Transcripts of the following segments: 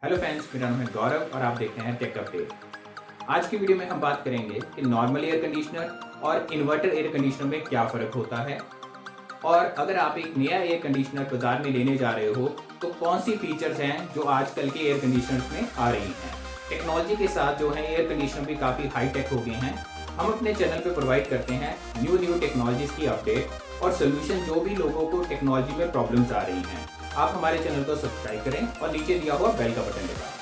Hello friends, मेरा नाम है गौरव और आप देख रहे हैं टेक अपडेट। आज की वीडियो में हम बात करेंगे कि नॉर्मल एयर कंडीशनर और इन्वर्टर एयर कंडीशनर में क्या फ़र्क होता है, और अगर आप एक नया एयर कंडीशनर बाज़ार में लेने जा रहे हो तो कौन सी फीचर्स हैं जो आजकल के एयर कंडीशनर्स में आ रही हैं। टेक्नोलॉजी के साथ जो है एयर कंडीशनर भी काफ़ी हाई टेक हो गए हैं। हम अपने चैनल पे प्रोवाइड करते हैं न्यू टेक्नोलॉजीज़ की अपडेट और सोल्यूशन जो भी लोगों को टेक्नोलॉजी में प्रॉब्लम्स आ रही हैं। आप हमारे चैनल को सब्सक्राइब करें और नीचे दिया हुआ बेल का बटन दबाएं।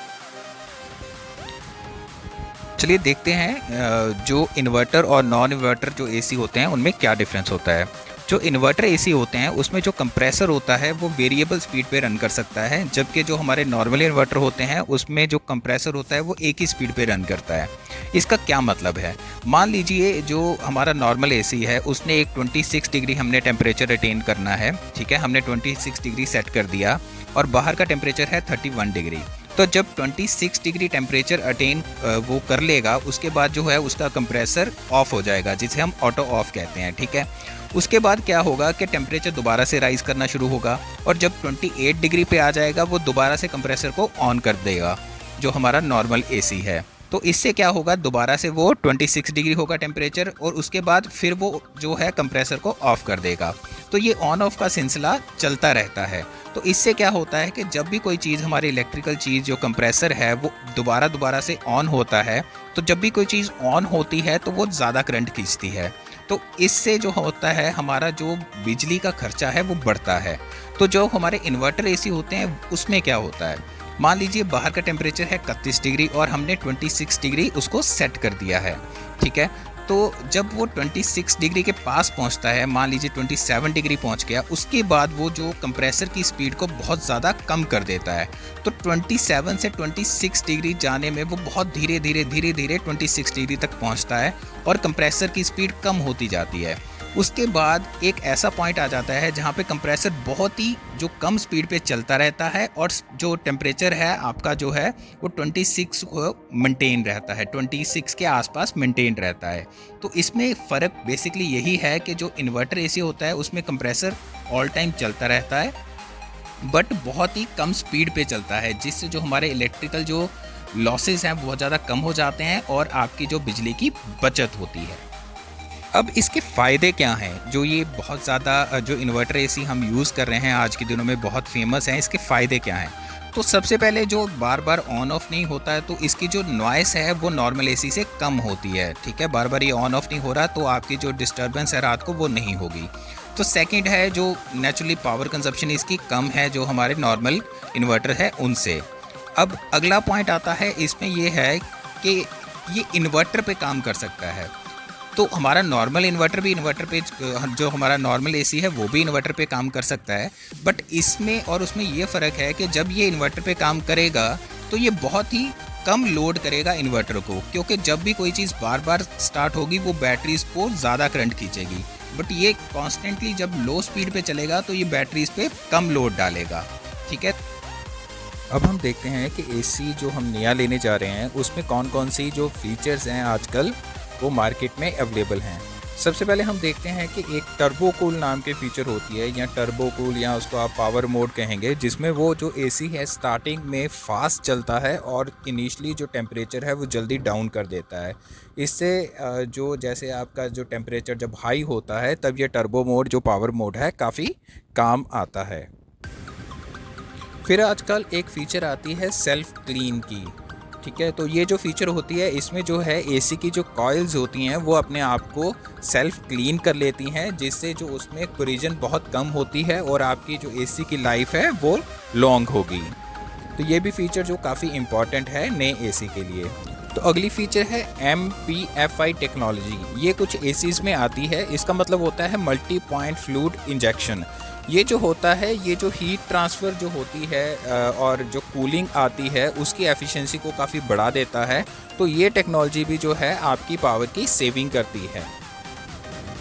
चलिए देखते हैं जो इन्वर्टर और नॉन इन्वर्टर जो एसी होते हैं उनमें क्या डिफरेंस होता है। जो इन्वर्टर एसी होते हैं उसमें जो कंप्रेसर होता है वो वेरिएबल स्पीड पे रन कर सकता है, जबकि जो हमारे नॉर्मल इन्वर्टर होते हैं उसमें जो कंप्रेसर होता है वो एक ही स्पीड पे रन करता है। इसका क्या मतलब है? मान लीजिए जो हमारा नॉर्मल एसी है उसने एक 26 डिग्री हमने टेम्परेचर अटेन करना है, ठीक है, हमने 26 डिग्री सेट कर दिया और बाहर का टेम्परेचर है 31 डिग्री। तो जब 26 डिग्री टेम्परेचर अटेन वो कर लेगा उसके बाद जो है उसका कंप्रेसर ऑफ हो जाएगा, जिसे हम ऑटो ऑफ कहते हैं, ठीक है। उसके बाद क्या होगा कि टेम्परेचर दोबारा से राइज़ करना शुरू होगा और जब 28 डिग्री पे आ जाएगा वो दोबारा से कंप्रेसर को ऑन कर देगा, जो हमारा नॉर्मल एसी है। तो इससे क्या होगा, दोबारा से वो 26 डिग्री होगा टेम्परेचर और उसके बाद फिर वो जो है कंप्रेसर को ऑफ़ कर देगा। तो ये ऑन ऑफ का सिलसिला चलता रहता है। तो इससे क्या होता है कि जब भी कोई चीज़ हमारी इलेक्ट्रिकल चीज़ जो कंप्रेसर है वो दोबारा से ऑन होता है, तो जब भी कोई चीज़ ऑन होती है तो वो ज़्यादा करंट खींचती है। तो इससे जो होता है हमारा जो बिजली का खर्चा है वो बढ़ता है। तो जो हमारे इन्वर्टर एसी होते हैं उसमें क्या होता है, मान लीजिए बाहर का टेम्परेचर है 31 डिग्री और हमने 26 डिग्री उसको सेट कर दिया है, ठीक है। तो जब वो 26 डिग्री के पास पहुंचता है, मान लीजिए 27 डिग्री पहुंच गया, उसके बाद वो जो कंप्रेसर की स्पीड को बहुत ज़्यादा कम कर देता है। तो 27 से 26 डिग्री जाने में वो बहुत धीरे धीरे 26 डिग्री तक पहुंचता है और कंप्रेसर की स्पीड कम होती जाती है। उसके बाद एक ऐसा पॉइंट आ जाता है जहाँ पे कंप्रेसर बहुत ही जो कम स्पीड पे चलता रहता है और जो टेम्परेचर है आपका जो है वो 26 को मेंटेन रहता है, 26 के आसपास मेंटेन रहता है। तो इसमें फ़र्क बेसिकली यही है कि जो इन्वर्टर एसी होता है उसमें कंप्रेसर ऑल टाइम चलता रहता है बट बहुत ही कम स्पीड पे चलता है, जिससे जो हमारे इलेक्ट्रिकल जो लॉसेस हैं बहुत ज़्यादा कम हो जाते हैं और आपकी जो बिजली की बचत होती है। अब इसके फ़ायदे क्या हैं? जो ये बहुत ज़्यादा जो इन्वर्टर एसी हम यूज़ कर रहे हैं आज के दिनों में बहुत फेमस हैं, इसके फ़ायदे क्या हैं? तो सबसे पहले जो बार बार ऑन ऑफ नहीं होता है तो इसकी जो नॉइस है वो नॉर्मल एसी से कम होती है, ठीक है। बार बार ये ऑन ऑफ नहीं हो रहा तो आपकी जो डिस्टर्बेंस है रात को वो नहीं होगी। तो सेकंड है जो नेचुरली पावर कंजप्शन इसकी कम है जो हमारे नॉर्मल इन्वर्टर है उनसे। अब अगला पॉइंट आता है इसमें ये है कि ये इन्वर्टर पे काम कर सकता है। तो हमारा नॉर्मल इन्वर्टर भी इन्वर्टर पे जो हमारा नॉर्मल एसी है वो भी इन्वर्टर पे काम कर सकता है, बट इसमें और उसमें ये फ़र्क है कि जब ये इन्वर्टर पे काम करेगा तो ये बहुत ही कम लोड करेगा इन्वर्टर को, क्योंकि जब भी कोई चीज़ बार बार स्टार्ट होगी वो बैटरीज़ को ज़्यादा करंट खींचेगी। बट ये कॉन्स्टेंटली जब लो स्पीड पे चलेगा तो ये बैटरीज़ पे कम लोड डालेगा, ठीक है। अब हम देखते हैं कि एसी जो हम नया लेने जा रहे हैं उसमें कौन कौन सी जो फीचर्स हैं आजकल वो मार्केट में अवेलेबल हैं। सबसे पहले हम देखते हैं कि एक टर्बो कूल नाम के फीचर होती है, या टर्बो कूल या उसको आप पावर मोड कहेंगे, जिसमें वो जो एसी है स्टार्टिंग में फास्ट चलता है और इनिशियली जो टेम्परेचर है वो जल्दी डाउन कर देता है। इससे जो जैसे आपका जो टेम्परेचर जब हाई होता है तब ये टर्बो मोड जो पावर मोड है काफ़ी काम आता है। फिर आजकल एक फ़ीचर आती है सेल्फ क्लीन की, ठीक है। तो ये जो फीचर होती है इसमें जो है एसी की जो कॉइल्स होती हैं वो अपने आप को सेल्फ क्लीन कर लेती हैं, जिससे जो उसमें कोलिजन बहुत कम होती है और आपकी जो एसी की लाइफ है वो लॉन्ग होगी। तो ये भी फीचर जो काफ़ी इम्पॉर्टेंट है नए एसी के लिए। तो अगली फीचर है MPFI टेक्नोलॉजी। ये कुछ एसीज़ में आती है, इसका मतलब होता है मल्टी पॉइंट फ्लूइड इंजेक्शन। ये जो होता है ये जो हीट ट्रांसफ़र जो होती है और जो कूलिंग आती है उसकी एफिशिएंसी को काफ़ी बढ़ा देता है। तो ये टेक्नोलॉजी भी जो है आपकी पावर की सेविंग करती है।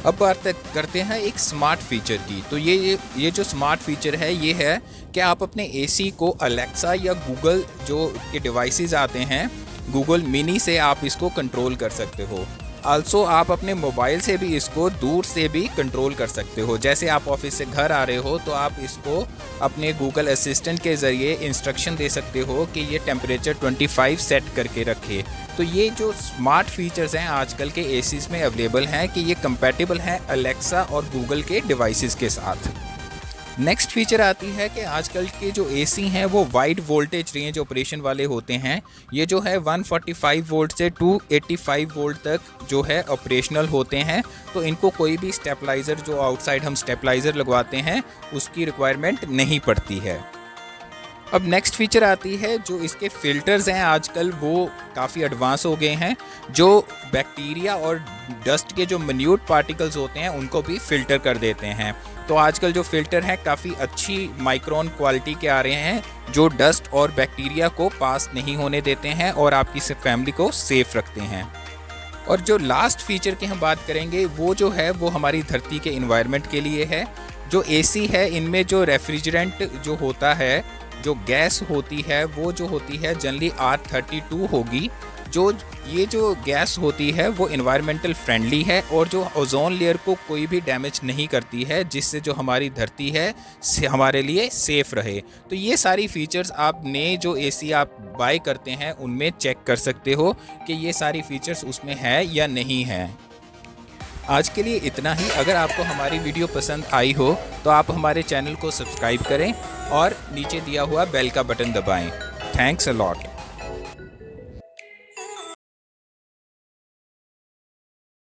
अब बात करते हैं एक स्मार्ट फीचर की। तो ये जो स्मार्ट फीचर है ये है कि आप अपने एसी को अलेक्सा या गूगल जो के डिवाइसेस आते हैं, गूगल मिनी से आप इसको कंट्रोल कर सकते हो। आल्सो आप अपने मोबाइल से भी इसको दूर से भी कंट्रोल कर सकते हो। जैसे आप ऑफिस से घर आ रहे हो तो आप इसको अपने गूगल असिस्टेंट के ज़रिए इंस्ट्रक्शन दे सकते हो कि ये टेम्परेचर 25 सेट करके रखे। तो ये जो स्मार्ट फीचर्स हैं आजकल के एसीज़ में अवेलेबल हैं कि ये कंपैटिबल हैं अलेक्सा और गूगल के डिवाइसेस के साथ। नेक्स्ट फीचर आती है कि आजकल के जो एसी हैं वो वाइड वोल्टेज रेंज ऑपरेशन वाले होते हैं। ये जो है 145 वोल्ट से 285 वोल्ट तक जो है ऑपरेशनल होते हैं। तो इनको कोई भी स्टेबलाइज़र जो आउटसाइड हम स्टेबलाइज़र लगवाते हैं उसकी रिक्वायरमेंट नहीं पड़ती है। अब नेक्स्ट फीचर आती है जो इसके फ़िल्टर्स हैं आजकल वो काफ़ी एडवांस हो गए हैं, जो बैक्टीरिया और डस्ट के जो मिन्यूट पार्टिकल्स होते हैं उनको भी फ़िल्टर कर देते हैं। तो आजकल जो फ़िल्टर हैं काफ़ी अच्छी माइक्रोन क्वालिटी के आ रहे हैं जो डस्ट और बैक्टीरिया को पास नहीं होने देते हैं और आपकी फैमिली को सेफ़ रखते हैं। और जो लास्ट फीचर की हम बात करेंगे वो जो है वो हमारी धरती के इन्वायरमेंट के लिए है। जो एसी है इनमें जो रेफ्रिजरेंट जो होता है, जो गैस होती है वो जो होती है जनरली R32 होगी। ये जो गैस होती है वो इन्वायरमेंटल फ्रेंडली है और जो ओजोन लेयर को कोई भी डैमेज नहीं करती है, जिससे जो हमारी धरती है हमारे लिए सेफ़ रहे। तो ये सारी फीचर्स आप नए जो एसी आप बाय करते हैं उनमें चेक कर सकते हो कि ये सारी फीचर्स उसमें है या नहीं है। आज के लिए इतना ही। अगर आपको हमारी वीडियो पसंद आई हो तो आप हमारे चैनल को सब्सक्राइब करें और नीचे दिया हुआ बेल का बटन दबाएं। Thanks a lot.